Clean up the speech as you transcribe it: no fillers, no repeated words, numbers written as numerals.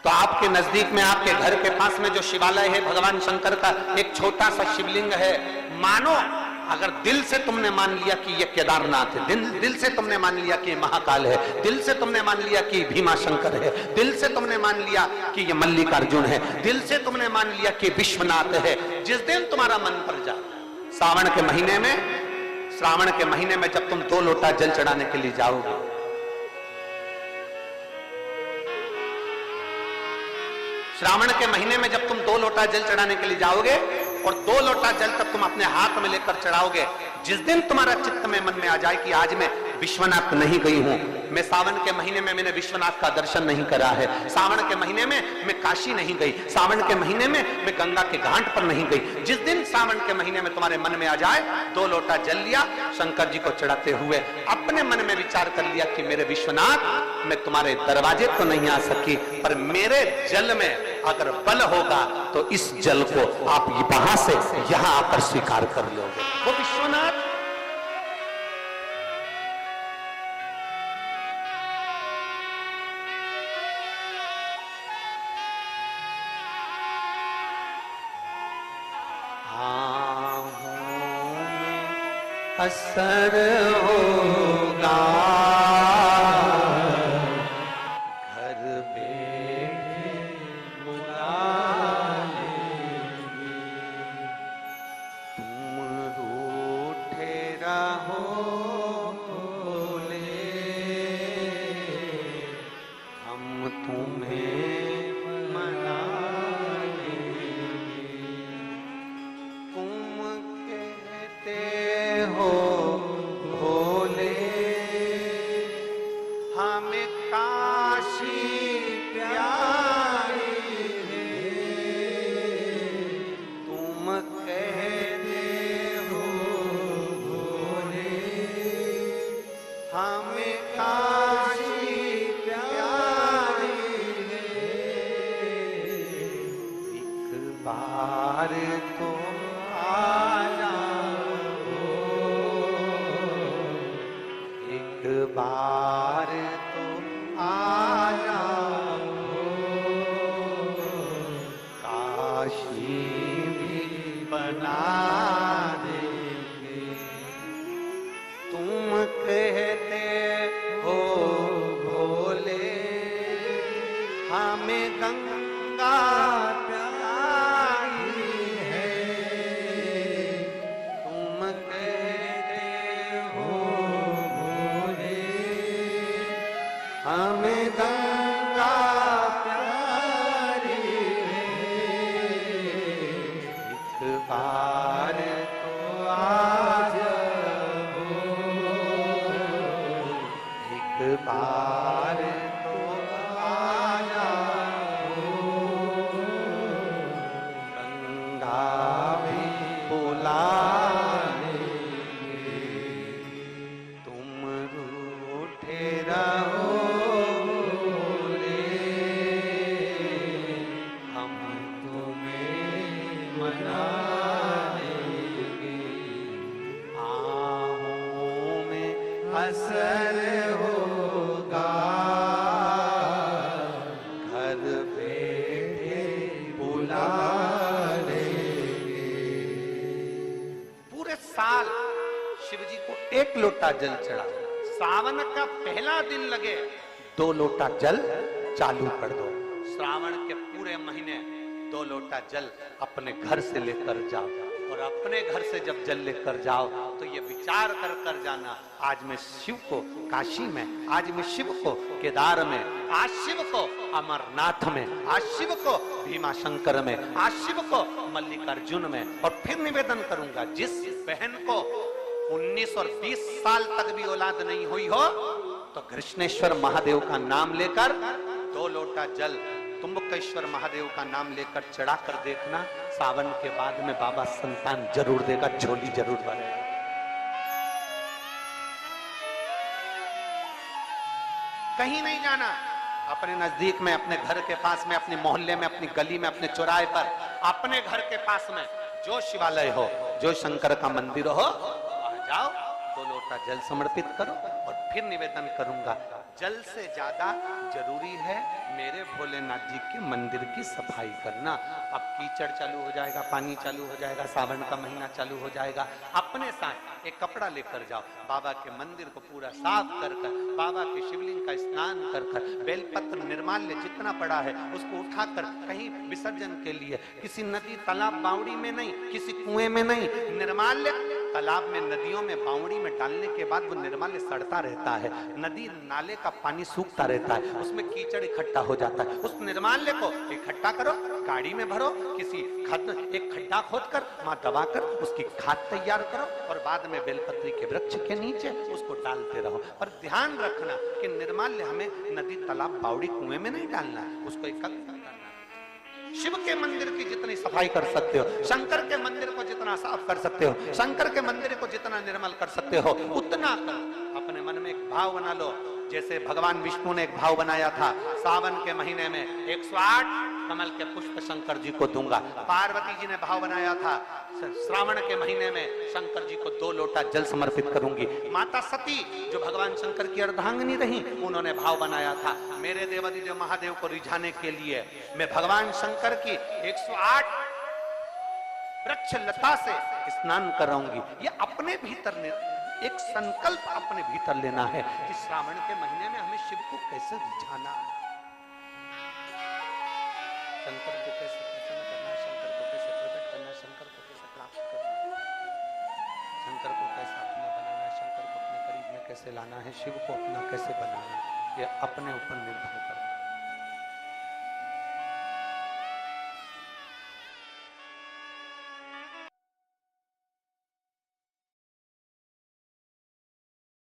तो आपके नजदीक में, आपके घर के पास में जो शिवालय है भगवान शंकर का, एक छोटा सा शिवलिंग है। मानो अगर दिल से तुमने मान लिया कि ये केदारनाथ है, दिल से तुमने मान लिया कि ये महाकाल है, दिल से तुमने मान लिया कि भीमा शंकर है, दिल से तुमने मान लिया कि ये मल्लिकार्जुन है, दिल से तुमने मान लिया कि विश्वनाथ है। जिस दिन तुम्हारा मन पर जा, सावन के महीने में, श्रावण के महीने में जब तुम 2 लोटा जल चढ़ाने के लिए जाओगे, श्रावण के महीने में जब तुम 2 लोटा जल चढ़ाने के लिए जाओगे और 2 लोटा जल तब तुम अपने हाथ में लेकर चढ़ाओगे, जिस दिन तुम्हारा चित्त में मन में आ जाए कि आज मैं विश्वनाथ नहीं गई हूं, मैं सावन के महीने में मैंने विश्वनाथ का दर्शन नहीं करा है, सावन के महीने में मैं काशी नहीं गई, सावन के महीने में मैं गंगा के घाट पर नहीं गई, जिस दिन सावन के महीने में तुम्हारे मन में आ जाए, 2 लोटा जल लिया, शंकर जी को चढ़ाते हुए अपने मन में विचार कर लिया कि मेरे विश्वनाथ, मैं तुम्हारे दरवाजे तो नहीं आ सकी, पर मेरे जल में अगर बल होगा तो इस जल को आप वहां से यहां आकर स्वीकार कर लोगे। वो विश्वनाथ असर होगा, घर बैठे बुला लेंगे, तुम रूठे रहो बोले, हम तुम्हें मना लेंगे, तुम कहते हो भोले, हमें काशी प्यारी है, तुम कहते हो भोले, हमें काशी प्यारी है, एक बार तो आ बार तो आ जाओ, काशी भी बना देंगे, तुम कहते हो भोले, हमें गंगा प्यारी है, तुम कहते हो हमें गंगा प्यारी है, एक बार तो आ जाओ, एक बार तो आ जाओ, गंगा भी बुला लेंगे, तुम रूठे रहो असर होगा, घर बैठे बुला लेंगे। पूरे साल शिव जी को 1 लोटा जल चढ़ा, सावन का पहला दिन लगे 2 लोटा जल चालू कर दो, श्रावण के पूरे महीने 2 लोटा जल अपने घर से लेकर जाओ, और अपने घर से जब जल लेकर जाओ तो ये विचार कर कर जाना, आज मैं शिव को काशी में, आज मैं शिव को केदार में, आज शिव को अमरनाथ में, आज शिव को भीमा शंकर में, आज शिव को मल्लिकार्जुन में। और फिर निवेदन करूंगा, जिस बहन को 19 और 20 साल तक भी औलाद नहीं हुई हो, तो कृष्णेश्वर महादेव का नाम लेकर 2 लोटा जल तुम्बकेश्वर महादेव का नाम लेकर चढ़ा कर देखना, सावन के बाद में बाबा संतान जरूर देगा, झोली जरूर भरेगा। कहीं नहीं जाना, अपने नजदीक में, अपने घर के पास में, अपने मोहल्ले में, अपनी गली में, अपने चौराहे पर, अपने घर के पास में जो शिवालय हो, जो शंकर का मंदिर हो, वहां जाओ, 2 लोटा जल समर्पित करो। और फिर निवेदन करूंगा, जल से ज्यादा जरूरी है मेरे भोलेनाथ जी के मंदिर की सफाई करना। अब कीचड़ चालू हो जाएगा, पानी चालू हो जाएगा, सावन का महीना चालू हो जाएगा, अपने साथ एक कपड़ा लेकर जाओ, बाबा के मंदिर को पूरा साफ कर कर, बाबा के शिवलिंग का स्नान कर कर, बेलपत्र निर्माल्य जितना पड़ा है उसको उठाकर कहीं विसर्जन के लिए, किसी नदी तालाब बावड़ी में नहीं, किसी कुएं में नहीं, निर्माल्य तालाब में, नदियों में, बावड़ी में डालने के बाद वो निर्माल्य सड़ता रहता है, नदी नाले का पानी सूखता रहता है, उसमें कीचड़ इकट्ठा हो जाता है। उस निर्माल्य को इकट्ठा करो, गाड़ी में भरो, किसी एक खड्डा खोदकर वहां दबाकर उसकी खाद तैयार करो और बाद में बेलपत्री के वृक्ष के नीचे उसको डालते रहो। पर ध्यान रखना कि निर्माल्य हमें नदी तालाब बावड़ी कुएं में नहीं डालना, उसको एकत्र करना। शिव के मंदिर की जितनी सफाई कर सकते हो, शंकर के मंदिर को जितना साफ कर सकते हो, शंकर के मंदिर को जितना निर्मल कर सकते हो उतना करो। अपने मन में एक भाव बना लो, जैसे भगवान विष्णु ने एक भाव बनाया था, सावन के महीने में 108 कमल के पुष्प शंकर जी को दूंगा। पार्वती जी ने भाव बनाया था, श्रावण के महीने में शंकर जी को 2 लोटा जल समर्पित करूंगी। माता सती जो भगवान शंकर की अर्धांगिनी रही, उन्होंने भाव बनाया था, मेरे देवादिदेव महादेव को रिझाने के लिए मैं भगवान शंकर की 108 वृक्ष लता से स्नान कराऊंगी। ये अपने भीतर एक संकल्प अपने भीतर लेना है कि श्रावण के महीने में हमें शिव को कैसे रिझाना है, शंकर को कैसे प्रसन्न करना है, शंकर को कैसे प्रकट करना है, शंकर को कैसे प्राप्त करना है, शंकर को कैसे अपना बनाना है, शंकर को अपने करीब में कैसे लाना है, शिव को अपना कैसे बनाना है, ये अपने ऊपर निर्भर करता है।